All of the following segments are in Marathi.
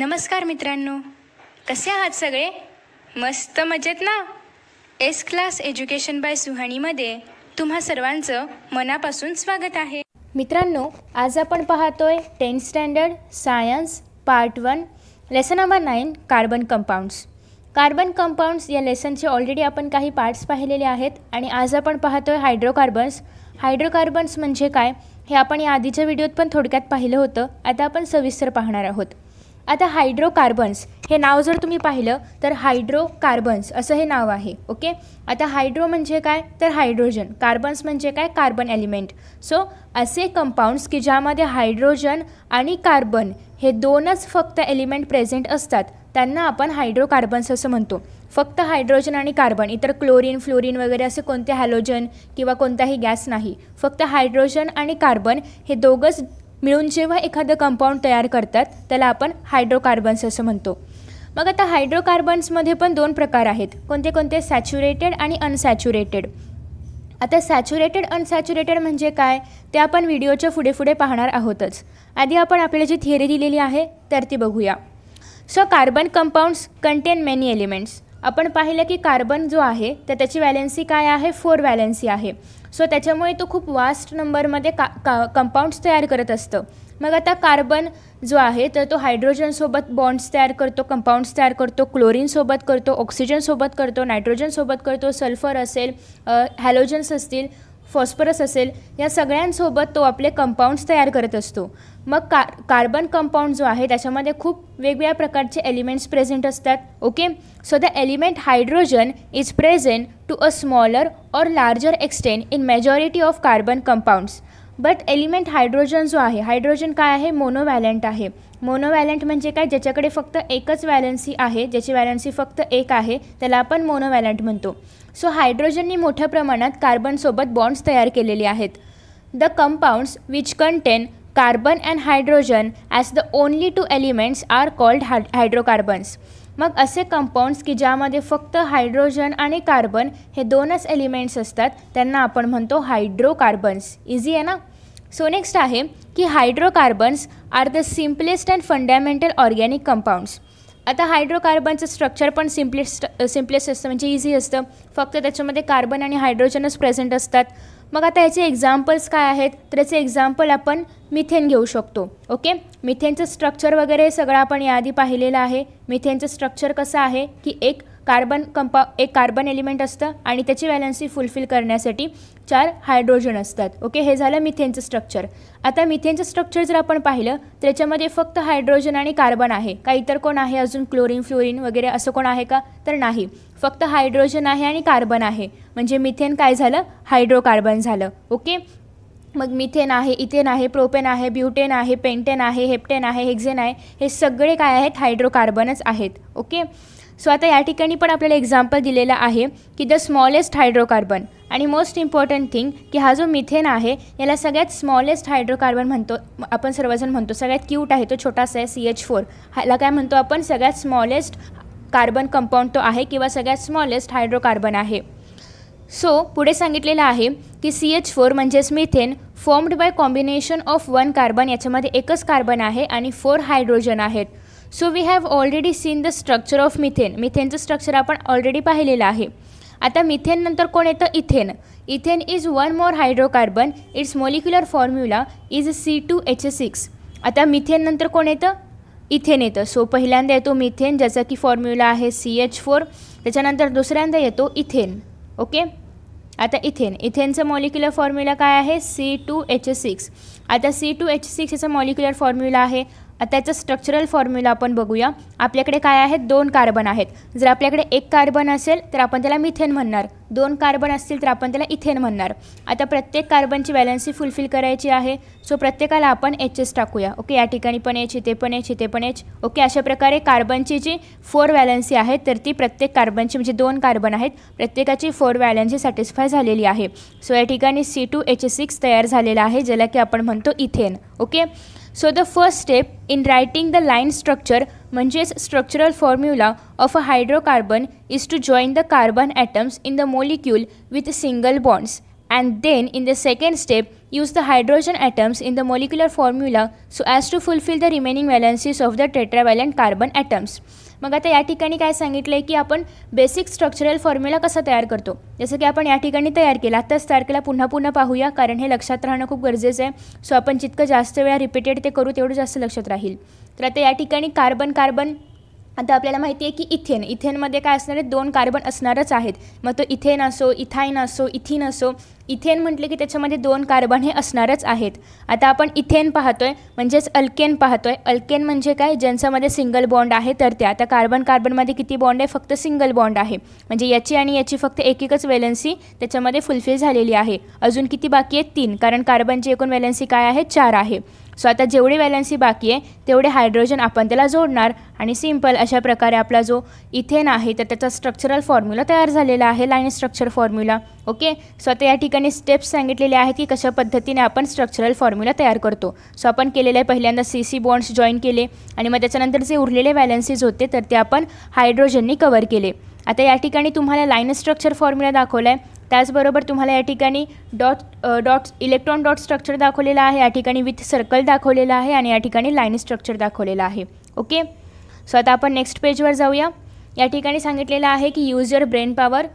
नमस्कार मित्रांनो, कसे आहात सगळे? मस्त मजेत ना? एस क्लास एज्युकेशन बाय सुहानीमध्ये तुम्हा सर्वांचं मनापासून स्वागत आहे. मित्रांनो, आज आपण पाहतोय 10th standard science part 1 lesson number 9 carbon compounds. Carbon compounds या लेसनचे ऑलरेडी आपण काही पार्ट्स पाहिलेले आहेत आणि आज आपण पाहतोय हायड्रोकार्बन्स. हायड्रोकार्बन्स म्हणजे काय हे आपण या आधीच्या व्हिडिओत पण थोडक्यात पाहिलं होतं. आता आपण सविस्तर पाहणार आहोत. आता हायड्रोकार्बन्स हे नाव जर तुम्ही पाहिलं तर हायड्रोकार्बन्स असं हे नाव आहे. ओके, आता हायड्रो म्हणजे काय तर हायड्रोजन, कार्बन्स म्हणजे काय कार्बन एलिमेंट. सो असे कंपाऊंड्स की ज्यामध्ये हायड्रोजन आणि कार्बन हे दोनच फक्त एलिमेंट प्रेझेंट असतात त्यांना आपण हायड्रोकार्बन्स असं म्हणतो. फक्त हायड्रोजन आणि कार्बन, इतर क्लोरीन फ्लोरीन वगैरे असे कोणते हॅलोजन किंवा कोणताही गॅस नाही. फक्त हायड्रोजन आणि कार्बन हे दोघंच मिळून जेव्हा एखादं कंपाऊंड तयार करतात त्याला आपण हायड्रोकार्बन्स असं म्हणतो. मग आता हायड्रोकार्बन्समध्ये पण दोन प्रकार आहेत. कोणते कोणते? सॅच्युरेटेड आणि अनसॅच्युरेटेड. आता सॅच्युरेटेड अनसॅच्युरेटेड म्हणजे काय ते आपण व्हिडिओच्या पुढे पाहणार आहोतच. आधी आपण आपल्याला जी थिअरी दिलेली आहे तर ती बघूया. So carbon compounds content many elements. आपण पाहिलं की कार्बन जो आहे तर त्याची वॅलेन्सी काय आहे? 4 वॅलेन्सी आहे. सो त्याच्यामुळे तो खूप वास्ट नंबरमध्ये कंपाऊंड्स तयार करत असतं. मग आता कार्बन जो आहे तर तो हायड्रोजनसोबत बॉन्ड्स तयार करतो, कंपाऊंड्स तयार करतो, क्लोरीनसोबत करतो, ऑक्सिजनसोबत करतो, नायट्रोजनसोबत करतो, सल्फर असेल, हॅलोजन्स असतील, फॉस्फरस असेल, या सगळ्यांसोबत तो आपले कंपाऊंड्स तयार करत असतो. मग कार्बन कंपाऊंड जो आहे त्याच्यामध्ये खूप वेगवेगळ्या प्रकारचे एलिमेंट्स प्रेझेंट असतात. Okay, so the element hydrogen is present to a smaller or larger extent in majority of carbon compounds. But element hydrogen जो आहे, हायड्रोजन काय आहे? मोनोवॅलेंट आहे. मोनोवॅलेंट म्हणजे काय? ज्याच्याकडे फक्त एकच वॅलेन्सी आहे, ज्याची वॅलेन्सी फक्त एक आहे त्याला आपण मोनोवॅलेंट म्हणतो. सो हायड्रोजननी मोठ्या प्रमाणात कार्बनसोबत बॉन्ड्स तयार केलेले आहेत. The compounds which contain carbon and hydrogen as the only 2 elements are called hydrocarbons. मग असे कंपाऊंड्स की ज्यामध्ये फक्त हायड्रोजन आणि कार्बन हे दोनच एलिमेंट्स असतात त्यांना आपण म्हणतो हायड्रोकार्बन्स. इझी आहे ना? सो नेक्स्ट आहे की hydrocarbons are the simplest and fundamental organic compounds. आता हायड्रोकार्बनचं स्ट्रक्चर पण सिम्पलेस्ट असतं, म्हणजे इझी असतं. फक्त त्याच्यामध्ये कार्बन आणि हायड्रोजनच प्रेझेंट असतात. मग आता याचे एक्झाम्पल्स काय आहेत तर याचे एक्झाम्पल आपण मिथेन घेऊ शकतो. ओके, मिथेनचं स्ट्रक्चर वगैरे सगळं आपण याआधी पाहिलेलं आहे. मिथेनचं स्ट्रक्चर कसं आहे की एक कार्बन एलिमेंट असतं आणि त्याची वॅलेन्सी फुलफिल करण्यासाठी 4 हायड्रोजन असतात. ओके, हे झालं मिथेनचं स्ट्रक्चर. आता मिथेनचं स्ट्रक्चर जर आपण पाहिलं तर याच्यामध्ये फक्त हायड्रोजन आणि कार्बन आहे. का इतर कोण आहे अजून? क्लोरीन फ्लोरीन वगैरे असं कोण आहे का? तर नाही, फक्त हायड्रोजन आहे आणि कार्बन आहे. म्हणजे मिथेन काय झालं? हायड्रोकार्बन झालं. ओके, मग मिथेन आहे, इथेन आहे, प्रोपेन आहे, ब्युटेन आहे, पेंटेन आहे, हेप्टेन आहे, हेक्झेन आहे, हे सगळे काय आहेत? हायड्रोकार्बनच आहेत. ओके, सो आता या ठिकाणी पण आपल्याला एक्झाम्पल दिलेला आहे की द स्मॉलेस्ट हायड्रोकार्बन. आणि मोस्ट इम्पॉर्टंट थिंग की हा जो मिथेन आहे याला सगळ्यात स्मॉलेस्ट हायड्रोकार्बन म्हणतो आपण, सर्वजण म्हणतो. सगळ्यात क्यूट आहे तो, छोटासा आहे, CH4. ह्याला काय म्हणतो आपण? सगळ्यात स्मॉलेस्ट कार्बन कंपाऊंड तो आहे किंवा सगळ्यात स्मॉलेस्ट हायड्रोकार्बन आहे. सो पुढे सांगितलेलं आहे की CH4 म्हणजेच methane formed by combination of 1 carbon. याच्यामध्ये एकच कार्बन आहे आणि 4 हायड्रोजन आहेत. So we have already seen the structure of methane. मिथेनचं स्ट्रक्चर आपण ऑलरेडी पाहिलेलं आहे. आता मिथेन नंतर कोण येतं? Ethane. Ethane is 1 more hydrocarbon. Its molecular formula is C2H6. आता मिथेन नंतर कोण येतं? इथेन येतं. सो पहिल्यांदा येतो मिथेन ज्याचा की फॉर्म्युला आहे CH4. त्याच्यानंतर दुसऱ्यांदा येतो इथेन. ओके, आता इथेनचं मॉलिक्युलर फॉर्म्युला काय आहे? C2H6. आता C2H6 याचा मॉलिक्युलर फॉर्म्युला आहे. आता त्याचं स्ट्रक्चरल फॉर्म्युला आपण बघूया. आपल्याकडे काय आहेत? 2 कार्बन आहेत. जर आपल्याकडे 1 कार्बन असेल तर आपण त्याला मिथेन म्हणणार, 2 कार्बन असतील तर आपण त्याला इथेन म्हणणार. आता प्रत्येक कार्बनची वॅलेन्सी फुलफिल करायची आहे. सो प्रत्येकाला आपण H's टाकूया. ओके, या ठिकाणी पण H, इथे पण H, इथे पण H. ओके, अशा प्रकारे कार्बनची जी 4 वॅलेन्सी आहे तर ती प्रत्येक कार्बनची, म्हणजे 2 कार्बन आहेत, प्रत्येकाची 4 वॅलेन्सी सॅटिस्फाय झालेली आहे. सो या ठिकाणी C2H6 तयार झालेला आहे ज्याला की आपण म्हणतो ethane. Okay, so the first step in writing the line structure म्हणजेच structural formula of a hydrocarbon is to join the carbon atoms in the molecule with single bonds and then in the second step use the hydrogen atoms in the molecular formula so as to fulfill the remaining valencies of the tetravalent carbon atoms. मग आता या ठिकाणी काय सांगितलं आहे की आपण बेसिक स्ट्रक्चरल फॉर्म्युला कसा तयार करतो, जसं की आपण या ठिकाणी तयार केला, आत्ताच तयार केला, पुन्हा पाहूया कारण हे लक्षात राहणं खूप गरजेचं आहे. सो आपण जितकं जास्त वेळा रिपीटेड ते करू तेवढं जास्त लक्षात राहील. तर आता या ठिकाणी कार्बन आता आपल्याला माहिती आहे की इथेनमध्ये काय असणार आहे, 2 कार्बन असणारच आहेत. मग तो इथेन असो, इथाईन असो, इथिन असो, इथेन म्हटले की त्याच्यामध्ये 2 कार्बन हे असणारच आहेत. आता आपण इथेन पाहतोय म्हणजेच अल्केन पाहतोय. अल्केन म्हणजे काय, ज्यांच्यामध्ये सिंगल बॉन्ड आहे तर ते. आता कार्बनमध्ये किती बॉन्ड आहे, फक्त सिंगल बॉन्ड आहे, म्हणजे याची आणि याची फक्त एकच व्हॅलेन्सी त्याच्यामध्ये फुलफिल झालेली आहे. अजून किती बाकी आहेत, 3, कारण कार्बनची एकूण व्हॅलेन्सी काय आहे, 4 आहे. सो आता जेवढी व्हॅलेन्सी बाकी आहे तेवढे हायड्रोजन आपण त्याला जोडणार आणि सिंपल अशा प्रकारे आपला जो इथेन आहे तर त्याचा स्ट्रक्चरल फॉर्म्युला तयार झालेला आहे, line structure formula. Okay, so आता या ठिकाणी स्टेप्स सांगितलेले आहेत की कशा पद्धतीने आपण स्ट्रक्चरल फॉर्म्युला तयार करतो. सो आपण केलेलं आहे, पहिल्यांदा CC बॉन्ड्स जॉईन केले आणि मग त्याच्यानंतर जे उरलेले व्हॅलेन्सीज होते तर ते आपण हायड्रोजननी कवर केले. आता या ठिकाणी तुम्हाला लाईन स्ट्रक्चर फॉर्म्युला दाखवला आहे, त्याचबरोबर तुम्हाला या ठिकाणी इलेक्ट्रॉन डॉट स्ट्रक्चर दाखवलेला आहे, या ठिकाणी विथ सर्कल दाखवलेला आहे आणि या ठिकाणी लाईन स्ट्रक्चर दाखवलेला आहे. ओके, सो आता आपण नेक्स्ट पेजवर जाऊया. या ठिकाणी सांगितलेलं आहे की use your brain power.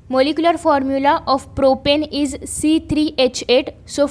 Molecular formula of propane is C3H8. So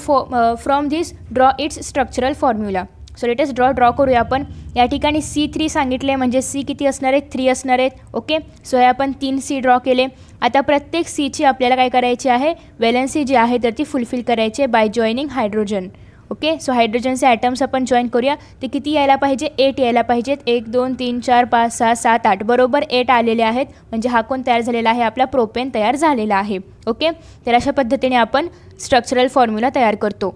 from this draw its structural formula. So latest draw करूया आपण. या ठिकाणी C3 सांगितले म्हणजे C किती असणार आहेत, 3 असणार आहेत. ओके, सो हे आपण 3 C ड्रॉ केले. आता प्रत्येक Cची आपल्याला काय करायची आहे, व्हॅलेन्सी जी आहे तर ती फुलफिल करायची आहे by joining hydrogen. Okay, so हायड्रोजनचे ॲटम्स आपण जॉईन करूया. ते किती यायला पाहिजे, 8 यायला पाहिजेत. 1 2 3 4 5 6 7 8 बरोबर 8 आलेले आहेत, म्हणजे हा कोण तयार झालेला आहे, आपला प्रोपेन तयार झालेला आहे. ओके, तर अशा पद्धतीने आपण स्ट्रक्चरल फॉर्म्युला तयार करतो.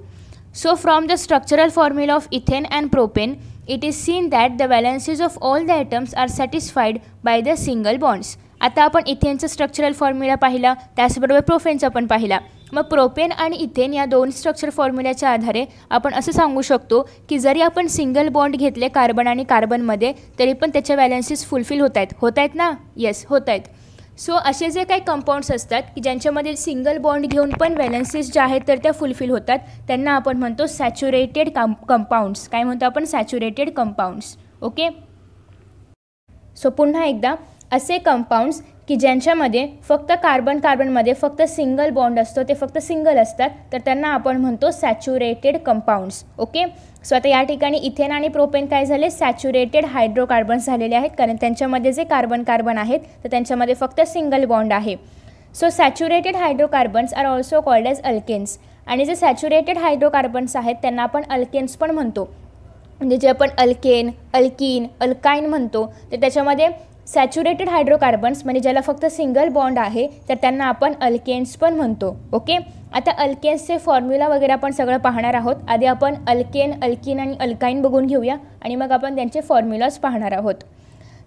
So from the structural formula of ethane and propane, it is seen that the valencies of all the atoms are satisfied by the single bonds. आता आपण इथेनचं स्ट्रक्चरल फॉर्म्युला पाहिला, त्याचबरोबर प्रोपेनचा पण पाहिला. मग प्रोपेन आणि इथेन या 2 स्ट्रक्चर फॉर्म्युल्याच्या आधारे आपण असं सांगू शकतो की जरी आपण सिंगल बॉन्ड घेतले कार्बन आणि कार्बनमध्ये तरी पण त्याच्या व्हॅलेन्सीज फुलफिल होत आहेत ना. येस, होत आहेत. सो असे जे काही कंपाऊंड्स असतात की ज्यांच्यामध्ये सिंगल बॉन्ड घेऊन पण व्हॅलेन्सीज ज्या आहेत तर त्या फुलफिल होतात त्यांना आपण म्हणतो सॅच्युरेटेड कंपाऊंड्स. काय म्हणतो आपण, सॅच्युरेटेड कंपाऊंड्स. ओके, सो पुन्हा एकदा असे कंपाऊंड्स की ज्यांच्यामध्ये फक्त कार्बनमध्ये फक्त सिंगल बॉन्ड असतो, ते फक्त सिंगल असतात, तर त्यांना आपण म्हणतो सॅच्युरेटेड कंपाऊंड्स. ओके, सो आता या ठिकाणी इथेन आणि प्रोपेन काय झाले, सॅच्युरेटेड हायड्रोकार्बन्स झालेले आहेत, कारण त्यांच्यामध्ये जे कार्बन आहेत तर त्यांच्यामध्ये फक्त सिंगल बॉन्ड आहे. So saturated hydrocarbons are also called as alkanes. आणि जे सॅच्युरेटेड हायड्रोकार्बन्स आहेत त्यांना आपण अल्केन्स पण म्हणतो. म्हणजे जे आपण अल्केन, अल्कीन, अल्काईन म्हणतो तर त्याच्यामध्ये सॅच्युरेटेड हायड्रोकार्बन्स म्हणजे ज्याला फक्त सिंगल बॉन्ड आहे तर त्यांना आपण अल्केन्स पण म्हणतो. ओके, आता अल्केन्सचे फॉर्म्युला वगैरे आपण सगळं पाहणार आहोत. आधी आपण अल्केन, अल्कीन आणि अल्काईन बघून घेऊया आणि मग आपण त्यांचे फॉर्म्युलाज पाहणार आहोत.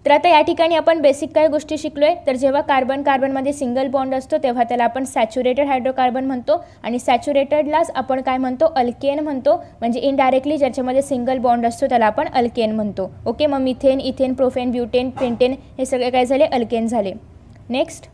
तर आता या ठिकाणी आपण बेसिक काय गोष्टी शिकलो आहे, तर जेव्हा कार्बनमध्ये सिंगल बॉन्ड असतो तेव्हा त्याला आपण सॅच्युरेटेड हायड्रोकार्बन म्हणतो आणि सॅच्युरेटेडलाच आपण काय म्हणतो, अल्केन म्हणतो. म्हणजे इनडायरेक्टली ज्याच्यामध्ये सिंगल बॉन्ड असतो त्याला आपण अल्केन म्हणतो. ओके, मग methane, ethane, propane, butane, pentane हे सगळे काय झाले, अल्केन झाले. नेक्स्ट,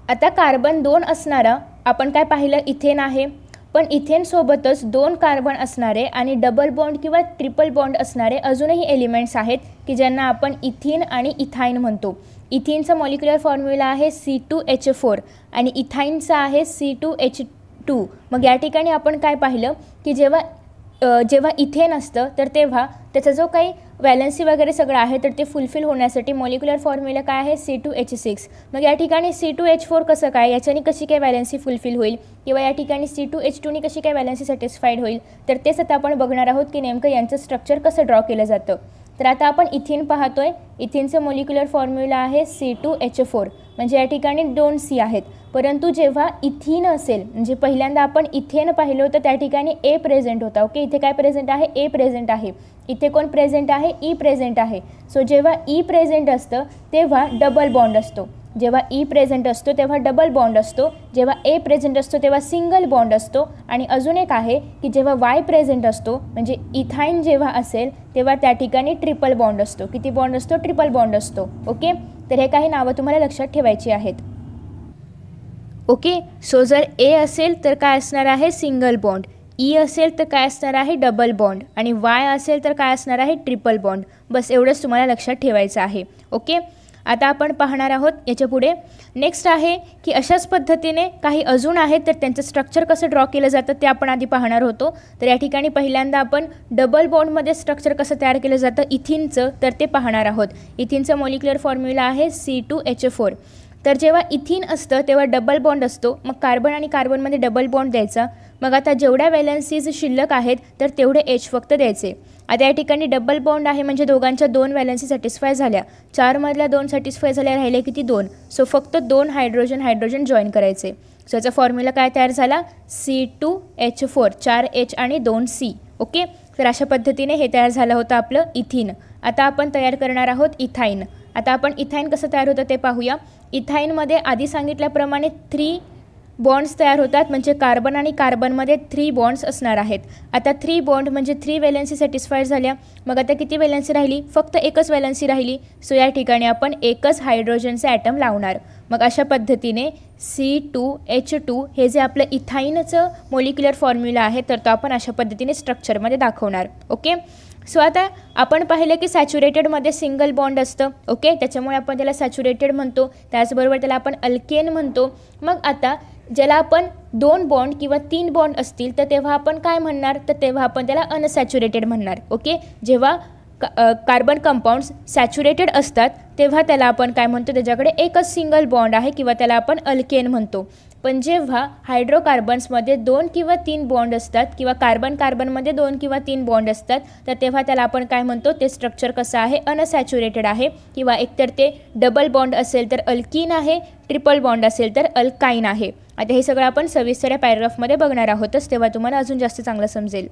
आता कार्बन 2 असणारा आपण काय पाहिलं, इथेन आहे. पण इथेनसोबतच 2 कार्बन असणारे आणि डबल बॉन्ड किंवा ट्रिपल बॉन्ड असणारे अजूनही एलिमेंट्स आहेत की ज्यांना आपण इथिन आणि इथाईन म्हणतो. इथिनचा मॉलिक्युलर फॉर्म्युला आहे C2H4 आणि इथाईनचा आहे C2H2. मग या ठिकाणी आपण काय पाहिलं की जेव्हा इथेन असतं तर तेव्हा त्याचा जो काही व्हॅलेन्सी वगैरे सगळं आहे तर ते फुलफिल होण्यासाठी मॉलिक्युलर फॉर्म्युला काय आहे, C2H6. मग या ठिकाणी C2H4 कसं काय, याच्याने कशी काय व्हॅलेन्सी फुलफिल होईल किंवा या ठिकाणी C2H2ने कशी काय व्हॅलेन्सी सॅटिस्फाईड होईल, तर तेच आता आपण बघणार आहोत की नेमकं यांचं स्ट्रक्चर कसं ड्रॉ केलं जातं. तर आता आपण इथिन पाहतोय. इथिनचं मॉलिक्युलर फॉर्म्युला आहे C2H4 म्हणजे या ठिकाणी 2 C आहेत. परंतु जेव्हा इथिन असेल म्हणजे पहिल्यांदा आपण इथेन पाहिलं होतं त्या ठिकाणी A प्रेझेंट होता. ओके, इथे काय प्रेझेंट आहे, A प्रेझेंट आहे. इथे कोण प्रेझेंट आहे, E प्रेझेंट आहे. सो जेव्हा E प्रेझेंट असतं तेव्हा डबल बॉन्ड असतो. जेव्हा E प्रेझेंट असतो तेव्हा डबल बॉन्ड असतो. जेव्हा A प्रेझेंट असतो तेव्हा सिंगल बॉन्ड असतो. आणि अजून एक आहे की जेव्हा Y प्रेझेंट असतो म्हणजे इथाईन जेव्हा असेल तेव्हा त्या ठिकाणी ट्रिपल बॉन्ड असतो. किती बॉन्ड असतो, ट्रिपल बॉन्ड असतो. ओके, तर हे काही नावं तुम्हाला लक्षात ठेवायची आहेत. ओके. सो जर ए असेल तर काय असणार आहे सिंगल बॉन्ड, ई असेल तर काय असणार आहे डबल बॉन्ड आणि वाय असेल तर काय असणार आहे ट्रिपल बॉन्ड. बस एवढंच तुम्हाला लक्षात ठेवायचं आहे. ओके. आता आपण पाहणार आहोत याच्या पुढे. नेक्स्ट आहे की अशाच पद्धतीने काही अजून आहेत तर त्यांचं स्ट्रक्चर कसं ड्रॉ केलं जातं ते आपण आधी पाहणार होतो. तर या ठिकाणी पहिल्यांदा आपण डबल बॉन्डमध्ये स्ट्रक्चर कसं तयार केलं जातं इथिनचं तर ते पाहणार आहोत. इथिनचं मॉलिक्युलर फॉर्म्युला आहे C2H4. तर जेव्हा इथिन असतं तेव्हा डबल बॉन्ड असतो, मग कार्बन आणि कार्बनमध्ये डबल बॉन्ड द्यायचा. मग आता जेवढ्या व्हॅलन्सीज शिल्लक आहेत तर तेवढे H फक्त द्यायचे. आता या ठिकाणी डबल बॉन्ड आहे म्हणजे दोघांच्या 2 व्हॅलन्सी सॅटिस्फाय झाल्या, 4 मधल्या 2 सॅटिस्फाय झाल्या, राहिले किती 2. सो फक्त 2 हायड्रोजन जॉईन करायचे. सो याचा फॉर्म्युला काय तयार झाला C2H4, 4 H आणि 2 C. ओके. तर अशा पद्धतीने हे तयार झालं होतं आपलं इथिन. आता आपण तयार करणार आहोत इथाईन. आता आपण इथाईन कसं तयार होतं ते पाहूया. इथाईनमध्ये आधी सांगितल्याप्रमाणे 3 बॉन्ड्स तयार होतात, म्हणजे कार्बन आणि कार्बनमध्ये 3 बॉन्ड्स असणार आहेत. आता 3 बॉन्ड म्हणजे 3 व्हॅलन्सी सॅटिस्फाय झाल्या. मग आता किती व्हॅलन्सी राहिली, फक्त एकच व्हॅलन्सी राहिली. सो या ठिकाणी आपण एकच हायड्रोजनचे ॲटम लावणार. मग अशा पद्धतीने C2H2 हे जे आपलं इथाईनचं मॉलिक्युलर फॉर्म्युला आहे तर तो आपण अशा पद्धतीने स्ट्रक्चरमध्ये दाखवणार. ओके. सो आता आपण पाहिलं की सॅच्युरेटेडमध्ये सिंगल बॉन्ड असतं. ओके. त्याच्यामुळे आपण त्याला सॅच्युरेटेड म्हणतो, त्याचबरोबर त्याला आपण अल्केन म्हणतो. मग आता ज्याला आपण 2 बॉन्ड किंवा 3 बॉन्ड असतील तर तेव्हा आपण काय म्हणणार, तर तेव्हा आपण त्याला अनसॅच्युरेटेड म्हणणार. ओके. जेव्हा कार्बन कंपाऊंड्स सॅच्युरेटेड असतात तेव्हा त्याला आपण काय म्हणतो, त्याच्याकडे एकच सिंगल बॉन्ड आहे किंवा त्याला आपण अल्केन म्हणतो. पण जेव्हा हायड्रोकार्बन्समध्ये 2 किंवा 3 बॉन्ड असतात किंवा कार्बनमध्ये 2 किंवा 3 बॉन्ड असतात तर तेव्हा त्याला आपण काय म्हणतो, ते स्ट्रक्चर कसं आहे अनसॅच्युरेटेड आहे किंवा एकतर ते डबल बॉन्ड असेल तर अल्कीन आहे, ट्रिपल बॉन्ड असेल तर अल्काईन आहे. आता हे सगळं आपण सविस्तर या पॅराग्राफमध्ये बघणार आहोतच, तेव्हा तुम्हाला अजून जास्त चांगलं समजेल.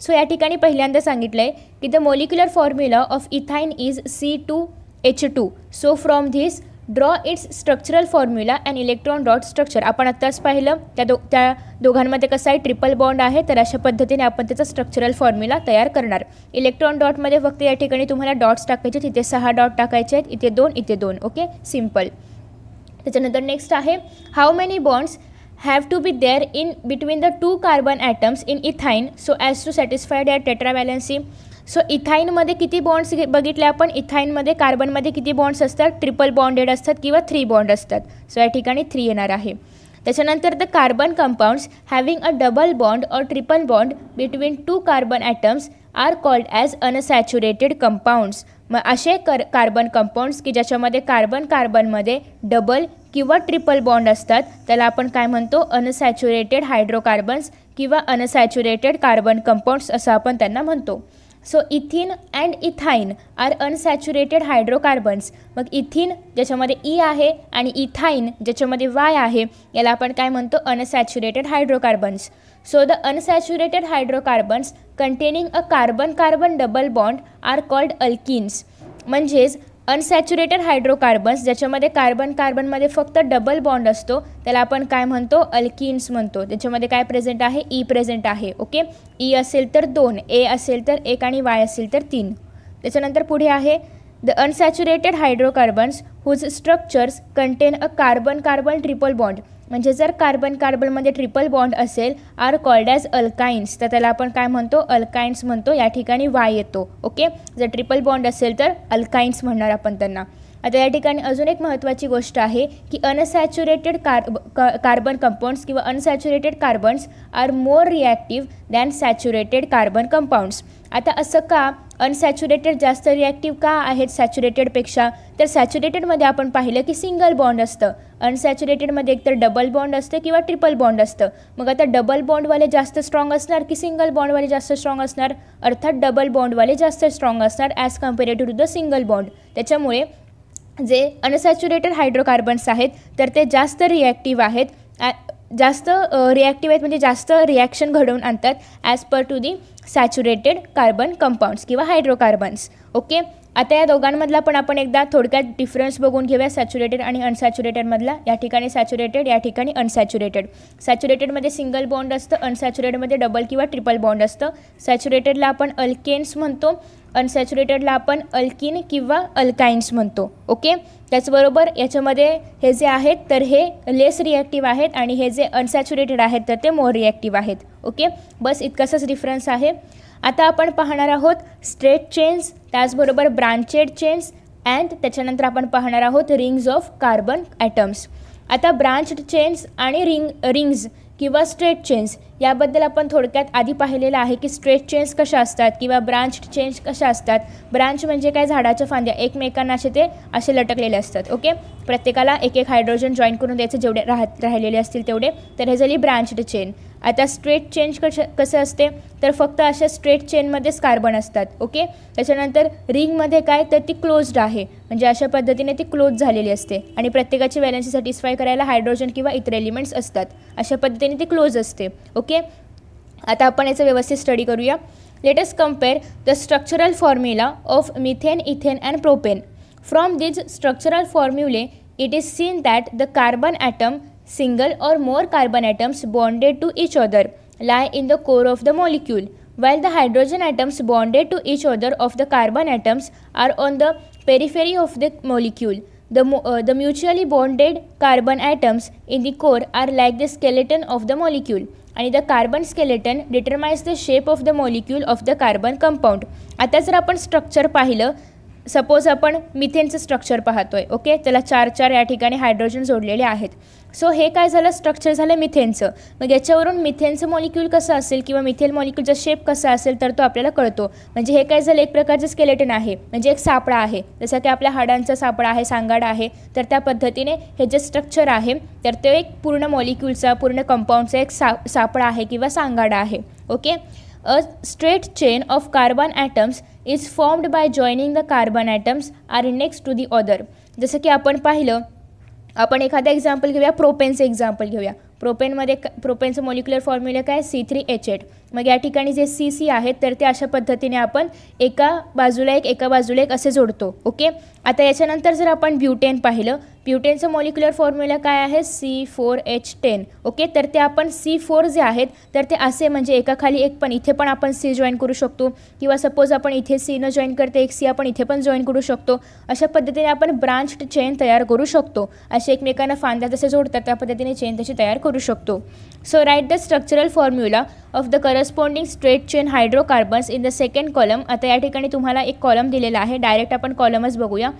सो या ठिकाणी पहिल्यांदा सांगितलं आहे की the molecular formula of ethyne is C2H2. So from this draw its structural formula and electron dot structure. आपण आत्ताच पाहिलं त्या दोघांमध्ये कसं आहे ट्रिपल बॉन्ड आहे, तर अशा पद्धतीने आपण त्याचा स्ट्रक्चरल फॉर्म्युला तयार करणार. इलेक्ट्रॉन डॉटमध्ये फक्त या ठिकाणी तुम्हाला डॉट्स टाकायचे, तिथे 6 डॉट टाकायचे आहेत, इथे 2 इथे 2. ओके. सिम्पल. त्याच्यानंतर नेक्स्ट आहे how many bonds have to be there in between the 2 carbon atoms in ethine so as to satisfy their tetravalency. So इथाईनमध्ये किती बॉन्ड्स बघितले आपण, इथाईनमध्ये कार्बनमध्ये किती बॉन्ड्स असतात, ट्रिपल बॉन्डेड असतात किंवा 3 बॉन्ड असतात. सो या ठिकाणी 3 येणार आहे. त्याच्यानंतर the carbon compounds having a double bond or triple bond between 2 carbon atoms are called as unsaturated compounds. मग असे कार्बन कंपाऊंड्स की ज्याच्यामध्ये कार्बनमध्ये डबल किंवा ट्रिपल बॉन्ड असतात त्याला आपण काय म्हणतो अनसॅच्युरेटेड हायड्रोकार्बन्स किंवा अनसॅच्युरेटेड कार्बन कंपाऊंड्स असं आपण त्यांना म्हणतो. So ethene and ethyne are unsaturated hydrocarbons. मग इथिन ज्याच्यामध्ये ई आहे आणि इथाईन ज्याच्यामध्ये वाय आहे याला आपण काय म्हणतो unsaturated hydrocarbons. So the unsaturated hydrocarbons containing a carbon double bond are called alkenes. म्हणजेच अनसॅच्युरेटेड हायड्रोकार्बन्स ज्याच्यामध्ये कार्बनमध्ये फक्त डबल बॉन्ड असतो त्याला आपण काय म्हणतो अल्किन्स म्हणतो. त्याच्यामध्ये काय प्रेझेंट आहे ई प्रेझेंट आहे. ओके. ई असेल तर 2, ए असेल तर 1 आणि वाय असेल तर 3. त्याच्यानंतर पुढे आहे the unsaturated hydrocarbons whose structures contain a carbon triple bond. म्हणजे जर कार्बनमध्ये ट्रिपल बॉन्ड असेल आर कॉल्ड ॲज अल्काइन्स तर त्याला आपण काय म्हणतो अल्काइन्स म्हणतो. या ठिकाणी वाय येतो. ओके. जर ट्रिपल बॉन्ड असेल तर अल्काइन्स म्हणणार आपण त्यांना. आता या ठिकाणी अजून एक महत्त्वाची गोष्ट आहे की अनसॅच्युरेटेड कार्बन कंपाऊंड्स किंवा unsaturated carbons are more reactive than saturated carbon compounds. आता असं का अनसॅच्युरेटेड जास्त रिॲक्टिव्ह का आहेत सॅच्युरेटेडपेक्षा, तर सॅच्युरेटेडमध्ये आपण पाहिलं की सिंगल बॉन्ड असतं, अनसॅच्युरेटेडमध्ये एकतर डबल बॉन्ड असतं किंवा ट्रिपल बॉन्ड असतं. मग आता डबल बॉन्डवाले जास्त स्ट्रॉंग असणार की सिंगल बॉन्डवाले जास्त स्ट्रॉंग असणार, अर्थात डबल बॉन्डवाले जास्त स्ट्रॉंग असणार as comparative to the single bond. त्याच्यामुळे जे अनसॅच्युरेटेड हायड्रोकार्बन्स आहेत तर ते जास्त रिॲक्टिव्ह आहेत, म्हणजे जास्त रिॲक्शन घडवून आणतात as per to the saturated carbon compounds किंवा हायड्रोकार्बन्स. ओके. आता या दोघांमधला पण आपण एकदा थोडक्यात डिफरन्स बघून घेऊया सॅच्युरेटेड आणि अनसॅच्युरेटेडमधला. या ठिकाणी सॅच्युरेटेड, या ठिकाणी अनसॅच्युरेटेड. सॅच्युरेटेडमध्ये सिंगल बॉन्ड असतं, अनसॅच्युरेटेडमध्ये डबल किंवा ट्रिपल बॉन्ड असतं. सॅच्युरेटेडला आपण अल्केन्स म्हणतो अनसॅच्युरेटेडला आपण अल्किन किंवा अल्काइन्स म्हणतो. ओके, त्याचबरोबर याच्यामध्ये हे जे आहेत तर हे लेस रिॲक्टिव्ह आहेत आणि हे जे अनसॅच्युरेटेड आहेत तर ते मोर रिॲक्टिव्ह आहेत. ओके, बस इतकाच डिफरन्स आहे. आता आपण पाहणार आहोत स्ट्रेट चेन्स, त्याचबरोबर ब्रांचेड चेन्स अँड त्याच्यानंतर आपण पाहणार आहोत रिंग्स ऑफ कार्बन ॲटम्स. आता ब्रांच्ड चेन्स आणि रिंग्स किंवा स्ट्रेट चेन्स याबद्दल आपण थोडक्यात आधी पाहिलेलं आहे की स्ट्रेट चेन्स कशा असतात किंवा ब्रांच्ड चेन्स कशा असतात. ब्रांच म्हणजे काय, झाडाच्या फांद्या एकमेकांना असे लटकलेले असतात. ओके, प्रत्येकाला एक एक हायड्रोजन जॉईन करून द्यायचे जेवढे राहिलेले असतील तेवढे, तर हे झाली ब्रांच्ड चेन. आता स्ट्रेट चेन कसं असते तर फक्त अशा स्ट्रेट चेनमध्येच कार्बन असतात. ओके, त्याच्यानंतर रिंगमध्ये काय तर ती क्लोज्ड आहे, म्हणजे अशा पद्धतीने ती क्लोज झालेली असते आणि प्रत्येकाची व्हॅलेन्सी सॅटिस्फाय करायला हायड्रोजन किंवा इतर एलिमेंट्स असतात. अशा पद्धतीने ती क्लोज असते. ओके, आता आपण याचं व्यवस्थित स्टडी करूया. Let us compare the structural formula of methane, ethane and propane. From this structural formulae it is seen that the carbon atom, single or more carbon atoms bonded to each other, lie in the core of the molecule, while the hydrogen atoms bonded to each other of the carbon atoms are on the periphery of the molecule. The mutually bonded carbon atoms in the core are like the skeleton of the molecule, and the carbon skeleton determines the shape of the molecule of the carbon compound. आता जर आपण स्ट्रक्चर पाहिलं, सपोज आपण मिथेनचं स्ट्रक्चर पाहतोय. ओके, त्याला 4 या ठिकाणी हायड्रोजन जोडलेले आहेत. सो हे काय झालं, स्ट्रक्चर झालं मिथेनचं. मग याच्यावरून मिथेनचं मॉलिक्यूल कसं असेल किंवा मिथेन मॉलिक्यूलचा शेप कसा असेल तर तो आपल्याला कळतो. म्हणजे हे काय झालं, एक प्रकारचं स्केलेटन आहे, म्हणजे एक सापळा आहे. जसं की आपल्या हाडांचा सापळा आहे, सांगाडा आहे, तर त्या पद्धतीने हे जे स्ट्रक्चर आहे तर ते एक पूर्ण मॉलिक्यूलचा, पूर्ण कंपाऊंडचा एक सापळा आहे किंवा सांगाडा आहे. Okay, a straight chain of carbon atoms is formed by joining the carbon atoms are next to the other. जसं की आपण पाहिलं, आपण एखादा एक्झाम्पल घेऊया, प्रोपेनचं एक्झाम्पल घेऊया. प्रोपेनचं मॉलिक्युलर फॉर्म्युला काय, C3H8. मग या ठिकाणी जे CC आहेत तर ते अशा पद्धतीने आपण एका बाजूला एक असे जोडतो. ओके, आता याच्यानंतर जर आपण ब्युटेन पाहिलं, ब्युटेनचं मॉलिक्युलर फॉर्म्युला काय आहे, C4H10. ओके, तर ते आपण C4 जे आहेत तर ते असे म्हणजे एकाखाली एक, पण इथे पण आपण C जॉईन करू शकतो किंवा सपोज आपण इथे C न जॉईन करते एक C आपण इथे पण जॉईन करू शकतो. अशा पद्धतीने आपण ब्रांच्ड चेन तयार करू शकतो. असे एकमेकांना फांद्या जसे जोडतात त्या पद्धतीने चेन तशी तयार करू शकतो. So write the structural formula of the corresponding straight chain hydrocarbons in the second column. आता या ठिकाणी तुम्हाला एक कॉलम दिलेला आहे, डायरेक्ट आपण कॉलमच बघूया.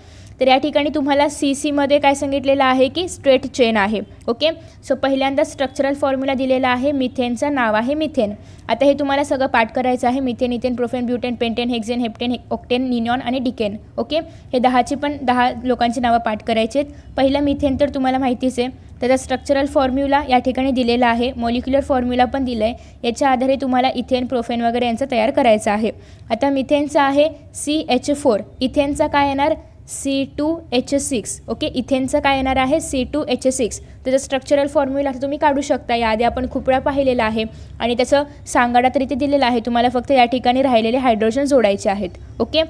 तर या ठिकाणी तुम्हाला CCमध्ये काय सांगितलेलं आहे की स्ट्रेट चेन आहे. ओके, सो पहिल्यांदा स्ट्रक्चरल फॉर्म्युला दिलेला आहे, मिथेनचं नाव आहे मिथेन. आता हे तुम्हाला सगळं पाठ करायचं आहे, methane, ethane, propane, butane, pentane, hexane, heptane, octane, nonane आणि डिकेन. ओके, हे 10 लोकांची नावं पाठ करायची आहेत. पहिलं मिथेन तर तुम्हाला माहितीच आहे, त्याचा स्ट्रक्चरल फॉर्म्युला या ठिकाणी दिलेला आहे, मॉलिक्युलर फॉर्म्युला पण दिलं आहे. याच्या आधारे तुम्हाला इथेन, प्रोपेन वगैरे यांचं तयार करायचं आहे. आता मिथेनचा आहे CH4, इथेनचा काय येणार C2H6. ओके, इथेनचं काय येणार आहे C2H6. त्याचं स्ट्रक्चरल फॉर्म्युला तुम्ही काढू शकता, याआधी आपण खूप वेळा पाहिलेलं आहे आणि त्याचं सांगाडा तरी ते दिलेलं आहे. तुम्हाला फक्त या ठिकाणी राहिलेले हायड्रोजन जोडायचे आहेत. ओके,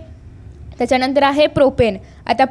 त्याच्यानंतर आहे प्रोपेन. आता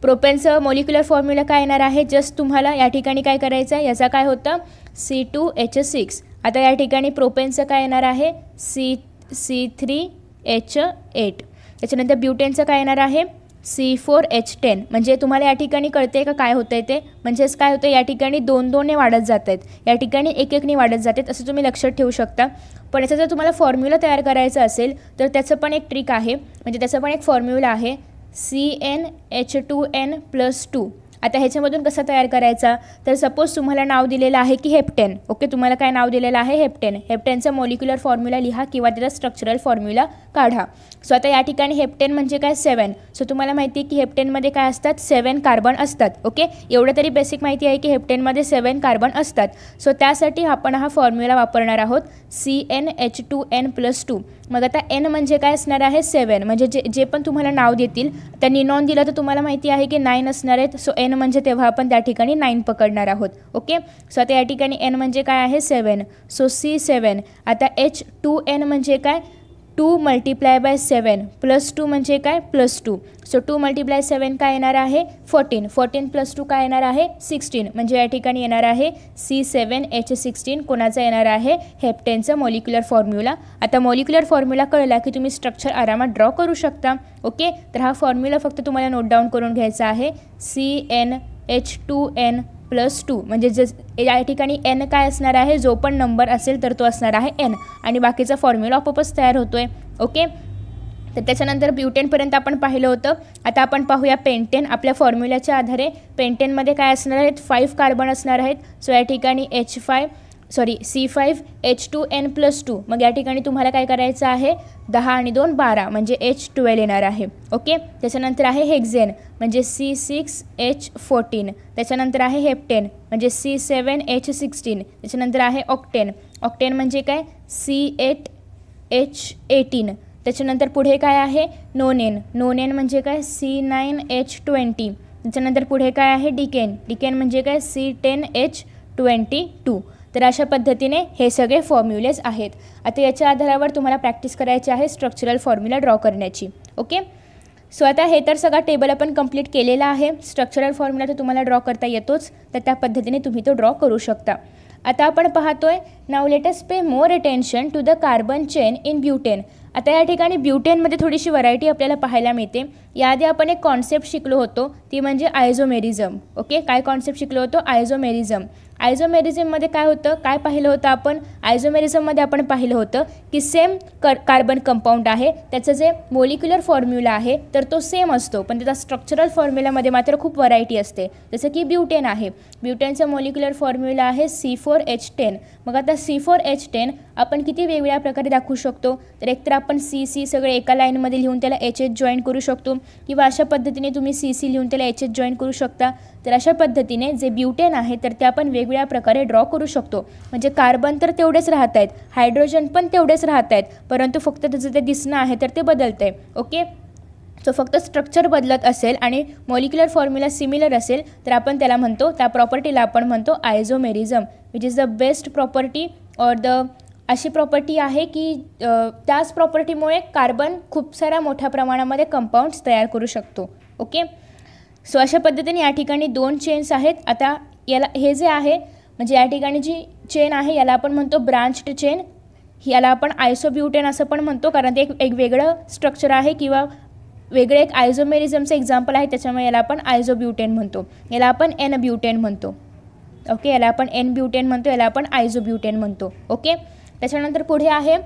प्रोपेनचं मॉलिक्युलर फॉर्म्युला काय येणार आहे, जस्ट तुम्हाला या ठिकाणी काय करायचं आहे, याचा काय होतं C2H6. आता या ठिकाणी प्रोपेनचं काय येणार आहे C3H8. त्याच्यानंतर ब्युटेनचं काय येणार आहे C4H10. म्हणजे तुम्हाला या ठिकाणी कळते का काय होतं आहे ते, म्हणजेच काय होतं, या ठिकाणी 2-2ने वाढत जात आहेत, या ठिकाणी 1-1ने वाढत जात आहेत, असं तुम्ही लक्षात ठेवू शकता. पण याचा जर तुम्हाला फॉर्म्युला तयार करायचा असेल तर त्याचं पण एक ट्रिक आहे, म्हणजे त्याचं पण एक फॉर्म्युला आहे CnH2n+2. आता ह्याच्यामधून कसा तयार करायचा, तर सपोज तुम्हाला नाव दिलेलं आहे की हेप्टेन. ओके, तुम्हाला काय नाव दिलेलं आहे हेप्टेन. हेप्टेनचा मॉलिक्युलर फॉर्म्युला लिहा किंवा त्याचा स्ट्रक्चरल फॉर्म्युला काढा. सो आता या ठिकाणी हेप्टेन म्हणजे काय 7. सो तुम्हाला माहिती आहे की हेप्टेनमध्ये काय असतात 7 कार्बन असतात. ओके, एवढं तरी बेसिक माहिती आहे की हेप्टेनमध्ये 7 कार्बन असतात. सो त्यासाठी आपण हा फॉर्म्युला वापरणार आहोत CnH2n+2. मग आता N म्हणजे काय असणार आहे 7. म्हणजे जे पण तुम्हाला नाव देतील, त्या निनॉन दिलं तर तुम्हाला माहिती आहे की 9 असणार आहेत. सो N म्हणजे तेव्हा आपण त्या ठिकाणी 9 पकडणार आहोत. ओके, सो आता या ठिकाणी N म्हणजे काय आहे 7. So C7. आता H2n म्हणजे काय 2 × 7 +2 म्हणजे काय +2. सो 2 × 7 काय येणार आहे 14. 14 + 2 काय येणार आहे 16. म्हणजे या ठिकाणी येणार आहे C7H16 कोणाचा येणार आहे हेप्टेनचं मॉलिक्युलर फॉर्म्युला. आता मॉलिक्युलर फॉर्म्युला कळला की तुम्ही स्ट्रक्चर आरामात ड्रॉ करू शकता. ओके, तर हा फॉर्म्युला फक्त तुम्हाला नोट डाऊन करून घ्यायचा आहे. CnH2n +2 म्हणजे या ठिकाणी n काय असणार आहे, जो पण नंबर असेल तर तो असणार आहे n आणि बाकीचा फॉर्म्युला आपोआपच तयार होतो आहे. ओके, तर त्याच्यानंतर ब्युटेनपर्यंत आपण पाहिलं होतं. आता आपण पाहूया पेंटेन. आपल्या फॉर्म्युल्याच्या आधारे पेंटेनमध्ये काय असणार आहेत 5 कार्बन असणार आहेत. सो या ठिकाणी C5H2n +2. मग या ठिकाणी तुम्हाला काय करायचं आहे 10 आणि 2 12 म्हणजे H12 येणार आहे. ओके, त्याच्यानंतर आहे हेक्झेन म्हणजे C6H14. त्याच्यानंतर आहे हेप्टेन म्हणजे C7H16. त्याच्यानंतर आहे ऑक्टेन. ऑक्टेन म्हणजे काय C8H18. त्याच्यानंतर पुढे काय आहे नोनेन. नोनेन म्हणजे काय C9H20. त्याच्यानंतर पुढे काय आहे डिकेन. डिकेन म्हणजे काय C10H22. तर अशा पद्धतीने हे सगळे फॉर्म्युलेज आहेत. आता याच्या आधारावर तुम्हाला प्रॅक्टिस करायची आहे स्ट्रक्चरल फॉर्म्युला ड्रॉ करण्याची. ओके, सो आता हे तर सगळा टेबल आपण कंप्लीट केलेला आहे. स्ट्रक्चरल फॉर्म्युला तर तुम्हाला ड्रॉ करता येतोच, तर त्या पद्धतीने तुम्ही तो ड्रॉ करू शकता. आता आपण पाहतोय नाव let us pay more attention to the carbon chain in butane. आता या ठिकाणी ब्युटेनमध्ये थोडीशी व्हरायटी आपल्याला पाहायला मिळते. याआधी आपण एक कॉन्सेप्ट शिकलो होतो ती म्हणजे आयझोमेरिझम. ओके, काय कॉन्सेप्ट शिकलो होतो आयझोमेरिझम. आयझोमेरिझममध्ये काय होतं, काय पाहिलं होतं आपण आयझोमेरिझममध्ये आपण पाहिलं होतं की सेम कार्बन कंपाऊंड आहे, त्याचं जे मोलिक्युलर फॉर्म्युला आहे तर तो सेम असतो, पण त्याचा स्ट्रक्चरल फॉर्म्युलामध्ये मात्र खूप व्हरायटी असते. जसं की ब्युटेन आहे, ब्युटेनचा मोलिक्युलर फॉर्म्युला आहे C4H10. मग आता C4H10 आपण किती वेगवेगळ्या प्रकारे दाखवू शकतो, तर एकतर आपण CC सगळे एका लाईनमध्ये लिहून त्याला HH जॉईन करू शकतो, किंवा अशा पद्धतीने तुम्ही CC लिहून त्याला HH जॉईन करू शकता. तर अशा पद्धतीने जे ब्युटेन आहे तर ते आपण वेगवेगळ्या प्रकारे ड्रॉ करू शकतो. म्हणजे कार्बन तर तेवढेच राहत आहेत, हायड्रोजन पण तेवढेच राहत आहेत, परंतु फक्त त्याचं ते दिसणं आहे तर ते बदलतं आहे. ओके, सो फक्त स्ट्रक्चर बदलत असेल आणि मॉलिक्युलर फॉर्म्युला सिमिलर असेल तर आपण त्याला म्हणतो, त्या प्रॉपर्टीला आपण म्हणतो isomerism, which is the best property or the अशी प्रॉपर्टी आहे की त्याच प्रॉपर्टीमुळे कार्बन खूप साऱ्या मोठ्या प्रमाणामध्ये कंपाऊंड्स तयार करू शकतो. ओके, सो अशा पद्धतीने या ठिकाणी 2 चेन्स आहेत. आता याला हे जे आहे म्हणजे या ठिकाणी जी चेन आहे याला आपण म्हणतो ब्रांच्ड चेन. याला आपण आयसोब्युटेन असं पण म्हणतो, कारण ते एक वेगळं स्ट्रक्चर आहे किंवा वेगळे एक आयझोमेरिझमचं एक्झाम्पल आहे, त्याच्यामुळे याला आपण आयझोब्युटेन म्हणतो. याला आपण एन ब्युटेन म्हणतो. ओके, याला आपण एन ब्युटेन म्हणतो, याला आपण आयझोब्युटेन म्हणतो. ओके, त्याच्यानंतर पुढे आहे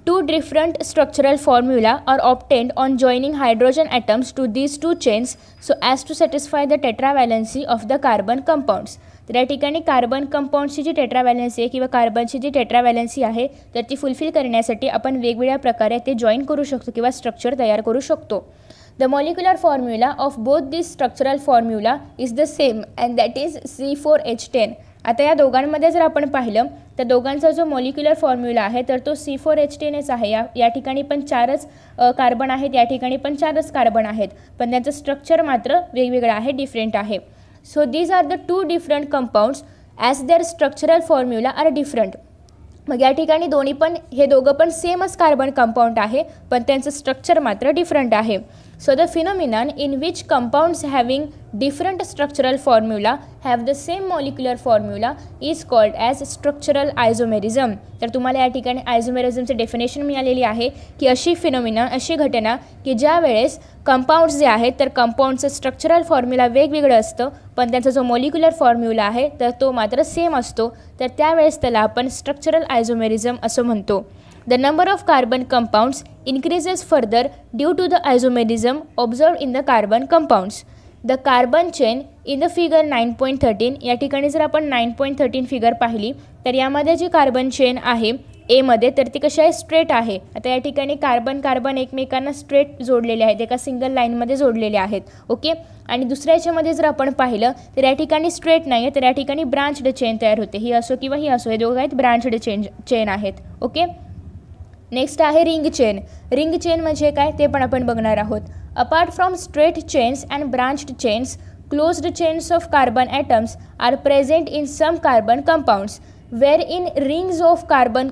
Two different structural formula are obtained on joining hydrogen atoms to these two chains so as to satisfy the tetravalency of the carbon compounds. तर या ठिकाणी कार्बन कंपाऊंडची जी टेट्राव्हॅलन्सी आहे किंवा कार्बनची जी टेट्राव्हॅलन्सी आहे तर ती फुलफिल करण्यासाठी आपण वेगवेगळ्या प्रकारे ते जॉईन करू शकतो किंवा स्ट्रक्चर तयार करू शकतो. The molecular formula of both these structural formula is the same and that is C4H10. आता या दोघांमध्ये जर आपण पाहिलं तर दोघांचा जो मॉलिक्युलर फॉर्म्युला आहे तर तो C4H10च आहे. या ठिकाणी पण 4च कार्बन आहेत, या ठिकाणी पण 4च कार्बन आहेत, पण त्यांचं स्ट्रक्चर मात्र वेगवेगळं आहे, डिफरंट आहे. So these are the 2 different compounds as their structural formula are different. मग या ठिकाणी हे दोघं पण सेमच कार्बन कंपाऊंड आहे, पण त्यांचं स्ट्रक्चर मात्र डिफरंट आहे. So the phenomenon in which compounds having different structural formula have the same molecular formula is called as structural isomerism. तर तुम्हाला या ठिकाणी आयझोमेरिझमचे डेफिनेशन मिळालेली आहे की अशी फिनोमिना, अशी घटना की ज्या वेळेस कंपाऊंड्स जे आहेत तर कंपाऊंडचं स्ट्रक्चरल फॉर्म्युला वेगवेगळं असतं, पण त्यांचा जो मॉलिक्युलर फॉर्म्युला आहे तर तो मात्र सेम असतो, तर त्यावेळेस त्याला आपण स्ट्रक्चरल आयझोमेरिझम असं म्हणतो. The number of carbon compounds increases further due to the isomerism observed in the carbon compounds. The carbon chain in the figure 9.13, या ठिकाणी जर आपण 9.13 फिगर पाहिली तर यामध्ये जी कार्बन चेन आहे एमध्ये तर ती कशी आहे स्ट्रेट आहे. आता या ठिकाणी कार्बन एकमेकांना स्ट्रेट जोडलेले आहेत, एका सिंगल लाईनमध्ये जोडलेले आहेत. ओके, आणि दुसऱ्या याच्यामध्ये जर आपण पाहिलं तर या ठिकाणी स्ट्रेट नाही आहे, तर या ठिकाणी ब्रांच्ड चेन तयार होते. ही असो किंवा ही असो, हे दोघं आहेत ब्रांच्ड चेन आहेत. ओके, नेक्स्ट आहे रिंग चेन. रिंग चेन म्हणजे काय ते पण आपण बघणार आहोत. Apart from straight chains and branched chains, closed chains of carbon atoms are present in some carbon compounds. Where in rings of carbon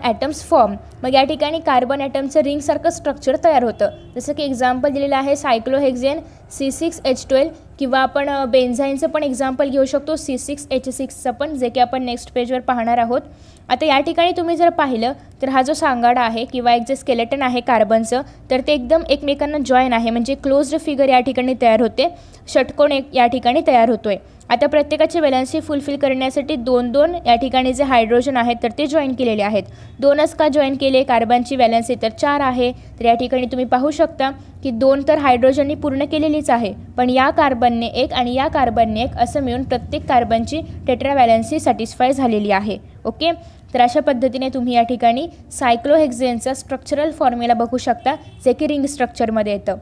atoms form. मग या ठिकाणी कार्बन ॲटमचं रिंगसारखं स्ट्रक्चर तयार होतं. जसं की एक्झाम्पल दिलेलं आहे सायक्लोहेक्झेन C6H12 किंवा आपण बेन्झाईनचं पण एक्झाम्पल घेऊ शकतो C6H6चं पण, जे की आपण नेक्स्ट पेजवर पाहणार आहोत. आता या ठिकाणी तुम्ही जर पाहिलं तर हा जो सांगाडा आहे किंवा एक जे स्केलेटन आहे कार्बनचं, तर ते एकदम एकमेकांना जॉईन आहे, म्हणजे क्लोज्ड फिगर या ठिकाणी तयार होते, षटकोन एक या ठिकाणी तयार होतो आहे. आता प्रत्येकाची व्हॅलेन्सी फुलफिल करण्यासाठी 2-2 या ठिकाणी जे हायड्रोजन आहेत तर ते जॉईन केलेले आहेत. 2च का जॉईन केले? कार्बनची व्हॅलेन्सी तर 4 आहे, तर या ठिकाणी तुम्ही पाहू शकता की 2 तर हायड्रोजननी पूर्ण केलेलीच आहे, पण या कार्बनने 1 आणि या कार्बनने 1 असं मिळून प्रत्येक कार्बनची टेट्रा व्हॅलेन्सी सॅटिस्फाय झालेली आहे. ओके, तर अशा पद्धतीने तुम्ही या ठिकाणी सायक्लोहेक्झेनचा स्ट्रक्चरल फॉर्म्युला बघू शकता, जे की रिंग स्ट्रक्चरमध्ये येतं.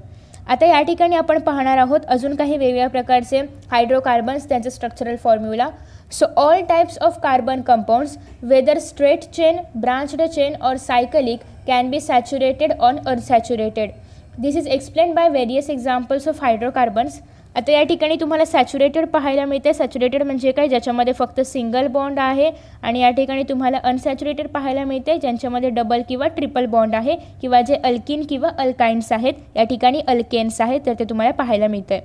आता या ठिकाणी आपण पाहणार आहोत अजून काही वेगवेगळ्या प्रकारचे हायड्रोकार्बन्स, त्यांचे structural formula. So all types of carbon compounds whether straight chain, branched chain or cyclic can be saturated on unsaturated. This is explain by various examples of hydrocarbons. आता या ठिकाणी तुम्हाला सॅच्युरेटेड पाहायला मिळते. सॅच्युरेटेड म्हणजे काय? ज्याच्यामध्ये फक्त सिंगल बॉन्ड आहे. आणि या ठिकाणी तुम्हाला अनसॅच्युरेटेड पाहायला मिळते, ज्यांच्यामध्ये डबल किंवा ट्रिपल बॉन्ड आहे, किंवा जे अल्किन किंवा अल्काइन्स आहेत, या ठिकाणी अल्केन्स आहेत, तर ते तुम्हाला पाहायला मिळतं आहे.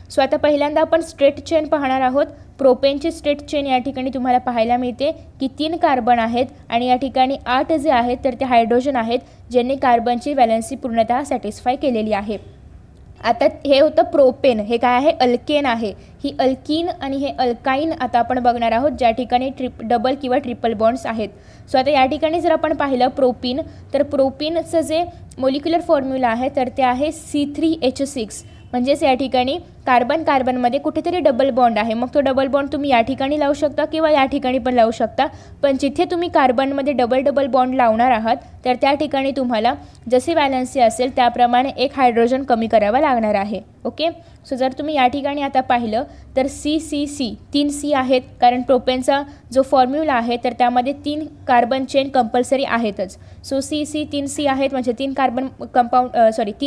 सो आता पहिल्यांदा आपण स्ट्रेट चेन पाहणार आहोत. प्रोपेनची स्ट्रेट चेन या ठिकाणी तुम्हाला पाहायला मिळते की 3 कार्बन आहेत आणि या ठिकाणी 8 जे आहेत तर ते हायड्रोजन आहेत, ज्यांनी कार्बनची व्हॅलेन्सी पूर्णतः सॅटिस्फाय केलेली आहे. आता हे होतं प्रोपेन, हे काय आहे? अल्केन आहे. ही अल्किन आणि हे अल्काइन आता आपण बघणार आहोत, ज्या ठिकाणी डबल किंवा ट्रिपल बॉन्ड्स आहेत. सो आता या ठिकाणी जर आपण पाहिलं प्रोपीन, तर प्रोपीनचं जे मोलिक्युलर फॉर्म्युला आहे तर ते आहे C3H6. म्हणजेच या ठिकाणी कार्बनमध्ये कुठेतरी डबल बॉन्ड आहे. मग तो डबल बॉन्ड तुम्ही या ठिकाणी लावू शकता किंवा या ठिकाणी पण लावू शकता, पण जिथे तुम्ही कार्बनमध्ये डबल बॉन्ड लावणार आहात तर त्या ठिकाणी तुम्हाला जशी व्हॅलेन्सी असेल त्याप्रमाणे 1 हायड्रोजन कमी करावा लागणार आहे. ओके, सो जर तुम्ही या ठिकाणी आता पाहिलं तर CCC 3 C आहेत, कारण प्रोपेनचा जो फॉर्म्युला आहे तर त्यामध्ये 3 कार्बन चेन कंपल्सरी आहेतच. सो CC 3 C आहेत, म्हणजे 3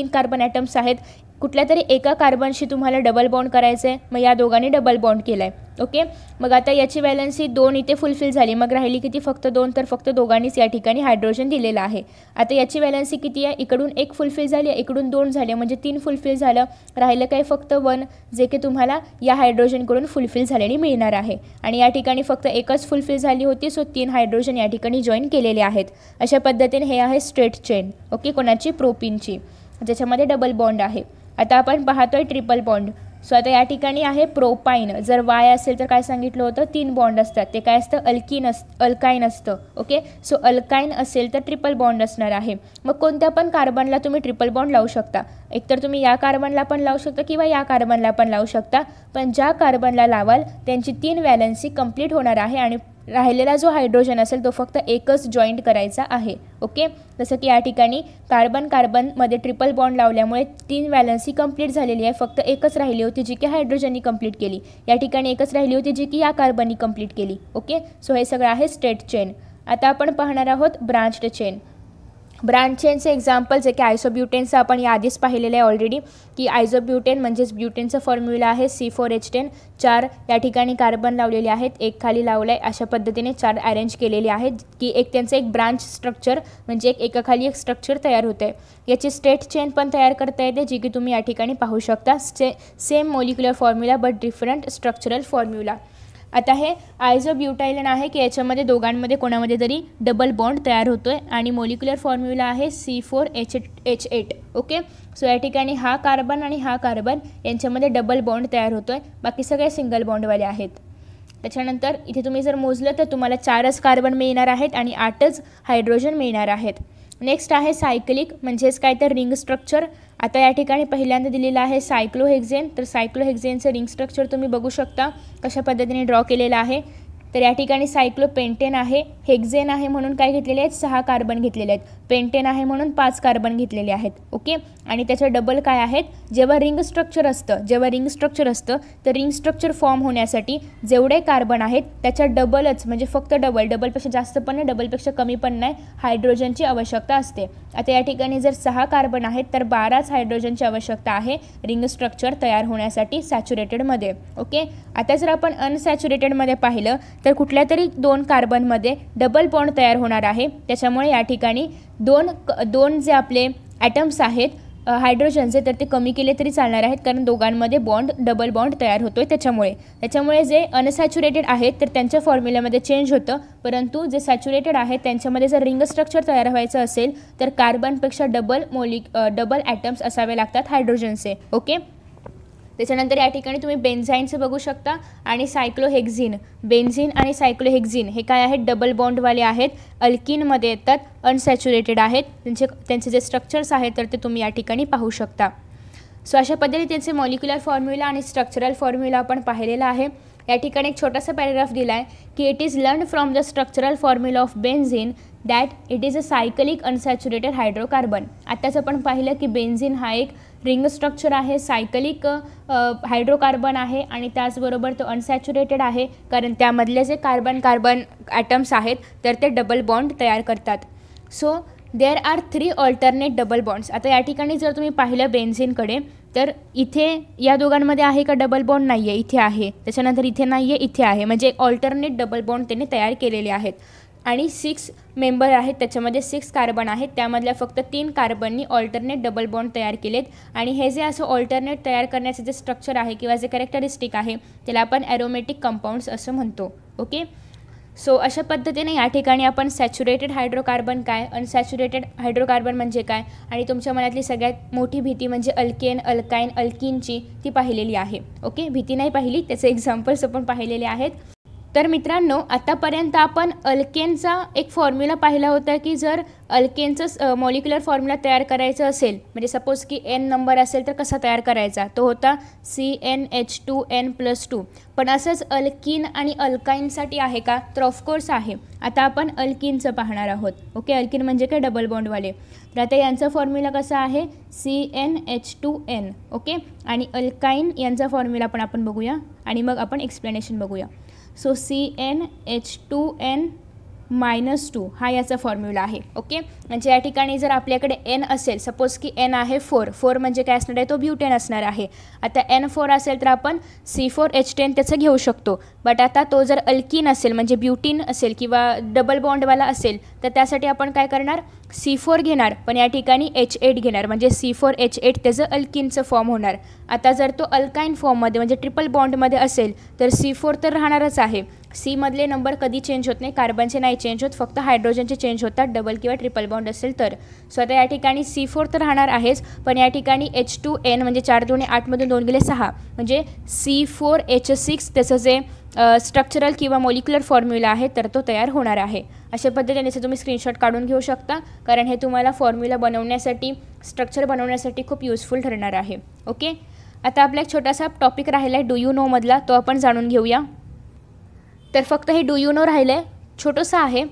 कार्बन ॲटम्स आहेत. कुठल्या तरी एका कार्बनशी तुम्हाला डबल बॉन्ड करायचं आहे, मग या दोघांनी डबल बॉन्ड केला आहे. ओके, मग आता याची व्हॅलेन्सी 2 इथे फुलफिल झाली, मग राहिली किती? फक्त 2, तर फक्त दोघांनीच या ठिकाणी हायड्रोजन दिलेलं आहे. आता याची व्हॅलेन्सी किती आहे? इकडून 1 फुलफिल झाली, इकडून 2 झाले, म्हणजे 3 फुलफिल झालं. राहिलं काय? फक्त 1, जे की तुम्हाला या हायड्रोजनकडून फुलफिल झालेली मिळणार आहे. आणि या ठिकाणी फक्त 1च फुलफिल झाली होती, सो 3 हायड्रोजन या ठिकाणी जॉईन केलेले आहेत. अशा पद्धतीने हे आहे स्ट्रेट चेन. ओके, कोणाची? प्रोपीनची, ज्याच्यामध्ये डबल बॉन्ड आहे. आता आपण पाहतोय ट्रिपल बॉन्ड. सो आता या ठिकाणी आहे प्रोपाइन. जर Y असेल तर काय सांगितलं होतं? 3 बॉन्ड असतात, ते काय असतं? अल्काइन असतं. ओके, सो अल्काइन असेल तर ट्रिपल बॉन्ड असणार आहे. मग कोणत्या पण कार्बनला तुम्ही ट्रिपल बॉन्ड लावू शकता. एकतर तुम्ही या कार्बनला पण लावू शकता किंवा या कार्बनला पण लावू शकता, पण ज्या कार्बनला लावाल त्यांची 3 व्हॅलेन्सी कंप्लीट होणार आहे आणि राहिलेला जो हायड्रोजन असेल तो फक्त 1च जॉईंट करायचा आहे. ओके, जसं की या ठिकाणी कार्बनमध्ये ट्रिपल बॉन्ड लावल्यामुळे 3 व्हॅलेन्सी कंप्लीट झालेली आहे, फक्त 1च राहिली होती जी की हायड्रोजननी कंप्लीट केली. या ठिकाणी 1च राहिली होती जी की या कार्बननी कंप्लीट केली. ओके, सो हे सगळं आहे स्ट्रेट चेन. आता आपण पाहणार आहोत ब्रांच्ड चेन. ब्रांच चेनचे एक्झाम्पल जे की आयसोब्युटेनचं आपण याआधीच पाहिलेलं आहे ऑलरेडी, की आयसोब्युटेन म्हणजेच ब्युटेनचा फॉर्म्युला आहे C4H10. 4 या ठिकाणी कार्बन लावलेले आहेत, 1 खाली लावलं आहे, अशा पद्धतीने 4 अरेंज केलेले आहेत, की त्यांचं एक ब्रांच स्ट्रक्चर म्हणजे एकाखाली एक स्ट्रक्चर तयार होतं आहे. याची स्ट्रेट चेन पण तयार करता येते, जी की तुम्ही या ठिकाणी पाहू शकता. Same molecular formula but different structural formula. आता हे आयझोब्युटायलन आहे की याच्यामध्ये दोघांमध्ये कोणामध्ये तरी डबल बॉन्ड तयार होतो आहे आणि मोलिक्युलर फॉर्म्युला आहे C4H8. ओके, सो या ठिकाणी हा कार्बन आणि हा कार्बन यांच्यामध्ये डबल बॉन्ड तयार होतो आहे, बाकी सगळे सिंगल बॉन्डवाले आहेत. त्याच्यानंतर इथे तुम्ही जर मोजलं तर तुम्हाला 4च कार्बन मिळणार आहेत आणि 8च हायड्रोजन मिळणार आहेत. नेक्स्ट आहे सायक्लिक, म्हणजेच काय तर रिंग स्ट्रक्चर. आता या ठिकाणी पहिल्यांदा दिलेलं आहे सायक्लोहेक्झेन. तर सायक्लोहेक्झेनचं रिंग स्ट्रक्चर तुम्ही बघू शकता कशा पद्धतीने ड्रॉ केलेलं आहे. तर या ठिकाणी सायक्लोपेंटेन आहे, हेक्झेन आहे म्हणून काय घेतलेले आहेत? 6 कार्बन घेतलेले आहेत. पेंटेन आहे म्हणून 5 कार्बन घेतलेले आहेत. ओके, आणि त्याच्या डबल काय आहेत? जेव्हा रिंग स्ट्रक्चर असतं तर रिंग स्ट्रक्चर फॉर्म होण्यासाठी जेवढे कार्बन आहेत त्याच्या डबलच, म्हणजे फक्त डबलपेक्षा जास्त पण नाही, डबलपेक्षा कमी पण नाही, हायड्रोजनची आवश्यकता असते. आता या ठिकाणी जर 6 कार्बन आहेत तर 12च हायड्रोजनची आवश्यकता आहे रिंग स्ट्रक्चर तयार होण्यासाठी सॅच्युरेटेडमध्ये. ओके, आता जर आपण अनसॅच्युरेटेडमध्ये पाहिलं तर कुठल्या तरी 2 कार्बनमध्ये डबल बॉन्ड तयार होणार आहे. त्याच्यामुळे या ठिकाणी दोन जे आपले ॲटम्स आहेत हायड्रोजनचे तर ते कमी केले तरी चालणार आहेत, कारण दोघांमध्ये डबल बॉन्ड तयार होतो आहे. त्याच्यामुळे जे अनसॅच्युरेटेड आहेत तर त्यांच्या फॉर्म्युल्यामध्ये चेंज होतं, परंतु जे सॅच्युरेटेड आहेत त्यांच्यामध्ये जर रिंग स्ट्रक्चर तयार व्हायचं असेल तर कार्बनपेक्षा डबल ॲटम्स असावे लागतात हायड्रोजनचे. ओके. त्याच्यानंतर या ठिकाणी तुम्ही बेन्झाईनचं बघू शकता आणि सायक्लोहेक्झिन. बेन्झिन आणि सायक्लोहेक्झिन हे काय आहेत, डबल बॉन्डवाले आहेत, अल्किनमध्ये येतात, अनसॅच्युरेटेड आहेत. त्यांचे जे स्ट्रक्चर्स आहेत तर ते तुम्ही या ठिकाणी पाहू शकता. सो अशा पद्धतीने त्यांचे मॉलिक्युलर फॉर्म्युला आणि स्ट्रक्चरल फॉर्म्युला आपण पाहिलेला आहे. या ठिकाणी एक छोटासा पॅराग्राफ दिला आहे की it is learn from the structural formula of benzene that it is a cyclic unsaturated hydrocarbon. आत्ताच आपण पाहिलं की बेन्झिन हा एक रिंग स्ट्रक्चर आहे, सायकलिक हायड्रोकार्बन आहे आणि त्याचबरोबर तो अनसॅच्युरेटेड आहे, कारण त्यामधले जे कार्बन ॲटम्स आहेत तर ते डबल बॉन्ड तयार करतात. So there are 3 alternate double bonds. आता या ठिकाणी जर तुम्ही पाहिलं बेन्झिनकडे तर इथे या दोघांमध्ये आहे का डबल बॉन्ड, नाही आहे, इथे आहे. त्याच्यानंतर इथे नाही आहे, इथे आहे, म्हणजे ऑल्टरनेट डबल बॉन्ड त्यांनी तयार केलेले आहेत. आणि 6 मेंबर आहेत, त्याच्यामध्ये 6 कार्बन आहेत, त्यामधल्या फक्त 3 कार्बननी ऑल्टरनेट डबल बॉन्ड तयार केलेत. आणि हे जे असं ऑल्टरनेट तयार करण्याचे जे स्ट्रक्चर आहे किंवा जे कॅरेक्टरिस्टिक आहे त्याला आपण ॲरोमॅटिक कंपाऊंड्स असं म्हणतो. ओके. सो अशा पद्धतीने या ठिकाणी आपण सॅच्युरेटेड हायड्रोकार्बन काय, अनसॅच्युरेटेड हायड्रोकार्बन म्हणजे काय आणि तुमच्या मनातली सगळ्यात मोठी भीती म्हणजे अल्केन, अल्काइन, अल्किनची ती पाहिलेली आहे. ओके. भीती नाही पाहिली, त्याचे एक्झाम्पल्स आपण पाहिलेले आहेत. तर मित्रांनो, आतापर्यंत आपण अल्केनचा एक फॉर्म्युला पाहिला होता की जर अल्केनचं मॉलिक्युलर फॉर्म्युला तयार करायचं असेल, म्हणजे सपोज की n नंबर असेल तर कसा तयार करायचा, तो होता CnH2n+2. पण असंच अल्किन आणि अल्काइनसाठी आहे का, तर ऑफकोर्स आहे. आता आपण अल्किनचं पाहणार आहोत. ओके. अल्किन म्हणजे काय, डबल बॉन्डवाले. तर आता यांचा फॉर्म्युला कसा आहे, CnH2n. ओके. आणि अल्काइन यांचा फॉर्म्युला पण आपण बघूया आणि मग आपण एक्सप्लेनेशन बघूया. सो CnH2n-2 हा याचा फॉर्म्युला आहे. ओके. म्हणजे या ठिकाणी जर आपल्याकडे n असेल, सपोज की n आहे 4 म्हणजे काय असणार आहे, तो ब्युटेन असणार आहे. आता n4 असेल तर आपण C4H10 त्याचं घेऊ शकतो. बट आता तो जर अल्किन असेल म्हणजे ब्युटीन असेल किंवा डबल बॉन्डवाला असेल तर त्यासाठी आपण काय करणार, C4 घेणार, पण या ठिकाणी H8 घेणार, म्हणजे C4H8 त्याचं अल्किनचं फॉर्म होणार. आता जर तो अल्काइन फॉर्ममध्ये म्हणजे ट्रिपल बॉन्डमध्ये असेल तर C4 तर राहणारच आहे. सी मधले नंबर कधी चेंज होत नाही, कार्बनचे नाही चेंज होत, फक्त हायड्रोजनचे चेंज होतात डबल किंवा ट्रिपल बॉन्ड असेल तर. सो आता या ठिकाणी C4 तर राहणार आहेच, पण या ठिकाणी H2n म्हणजे 4 2 8मधून 2 गेले 6, म्हणजे C4H6 त्याचं जे स्ट्रक्चरल किंवा मॉलिक्युलर फॉर्म्युला आहे तर तो तयार होणार आहे. अशा पद्धतीने त्याचे तुम्ही स्क्रीनशॉट काढून घेऊ शकता, कारण हे तुम्हाला फॉर्म्युला बनवण्यासाठी, स्ट्रक्चर बनवण्यासाठी खूप युजफुल ठरणार आहे. ओके. आता आपला एक छोटासा टॉपिक राहिला आहे डू यू नो मधला, तो आपण जाणून घेऊया. तर फक्त हे डू यू नो राहिलं आहे, छोटंसं आहे.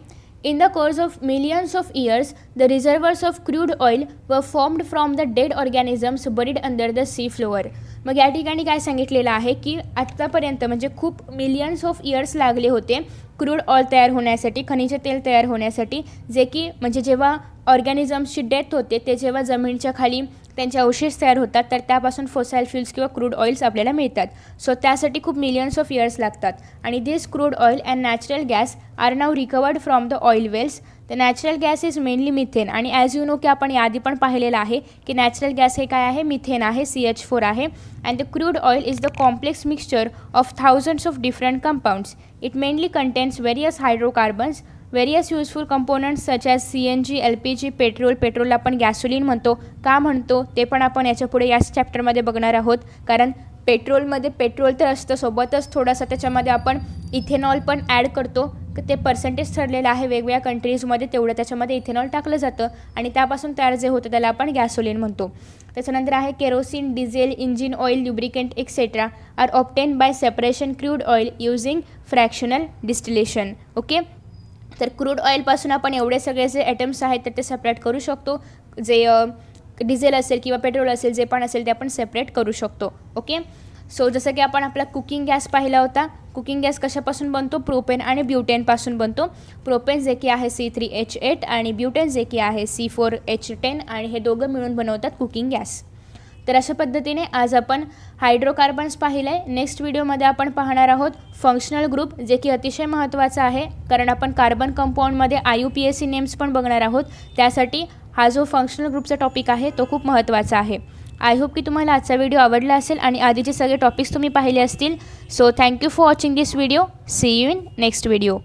In the course of millions of years, the reservoirs of crude oil were formed from the dead organisms buried under the sea floor. मग या ठिकाणी काय सांगितलेलं आहे की आत्तापर्यंत म्हणजे खूप मिलियन्स ऑफ इयर्स लागले होते क्रूड ऑइल तयार होण्यासाठी, खनिज तेल तयार होण्यासाठी, जे की म्हणजे जेव्हा ऑर्गॅनिझम्सची डेथ होते ते जेव्हा जमिनीच्या खाली त्यांचे अवशेष तयार होतात तर त्यापासून फोसाईल फ्युल्स किंवा क्रूड ऑइल्स आपल्याला मिळतात. सो त्यासाठी खूप मिलियन्स ऑफ इयर्स लागतात. आणि this crude oil and natural gas are now recovered from the oil wells. The natural gas is mainly methane. आणि ॲज यू नो की आपण याआधी पण पाहिलेलं आहे की नॅचरल गॅस हे काय आहे, मिथेन आहे, CH4 आहे. And the crude oil is the complex mixture of thousands of different compounds. It mainly contains various hydrocarbons, various useful components such as CNG, LPG, पेट्रोलला आपण गॅसोलिन म्हणतो. का म्हणतो ते पण आपण याच्या पुढे याच चॅप्टरमध्ये बघणार आहोत, कारण पेट्रोलमध्ये पेट्रोल तर असतं, सोबतच थोडासा त्याच्यामध्ये आपण इथेनॉल पण ॲड करतो. ते पर्सेंटेज ठरलेलं आहे वेगवेगळ्या कंट्रीजमध्ये, तेवढं त्याच्यामध्ये इथेनॉल टाकलं जातं आणि त्यापासून तयार जे होतं त्याला आपण गॅसोलिन म्हणतो. त्याच्यानंतर आहे kerosene, diesel, engine oil, lubricant etcetera are obtain by separation crude oil using fractional distillation. Okay. तर क्रूड ऑइलपासून आपण एवढे सगळे जे ॲटम्स आहेत तर ते सेपरेट करू शकतो. जे डिझेल असेल किंवा पेट्रोल असेल, जे पण असेल ते आपण सेपरेट करू शकतो. ओके. सो जसं की आपण आपला कुकिंग गॅस पाहिला होता, कुकिंग गॅस कशापासून बनतो, प्रोपेन आणि ब्युटेनपासून बनतो. प्रोपेन जे की आहे C3H8 आणि ब्युटेन जे की आहे C4H10 आणि हे दोघं मिळून बनवतात कुकिंग गॅस. तर अशा पद्धतीने आज आपण हायड्रोकार्बन्स पाहिले आहे. नेक्स्ट व्हिडिओमध्ये आपण पाहणार आहोत फंक्शनल ग्रुप, जे की अतिशय महत्त्वाचं आहे कारण आपण कार्बन कंपाऊंडमध्ये IUPAC नेम्स पण बघणार आहोत. त्यासाठी हा जो फंक्शनल ग्रुपचा टॉपिक आहे तो खूप महत्त्वाचा आहे. आय होप की तुम्हाला आजचा व्हिडिओ आवडला असेल आणि आधीचे सगळे टॉपिक्स तुम्ही पाहिले असतील. So thank you for watching this video. See you in next video.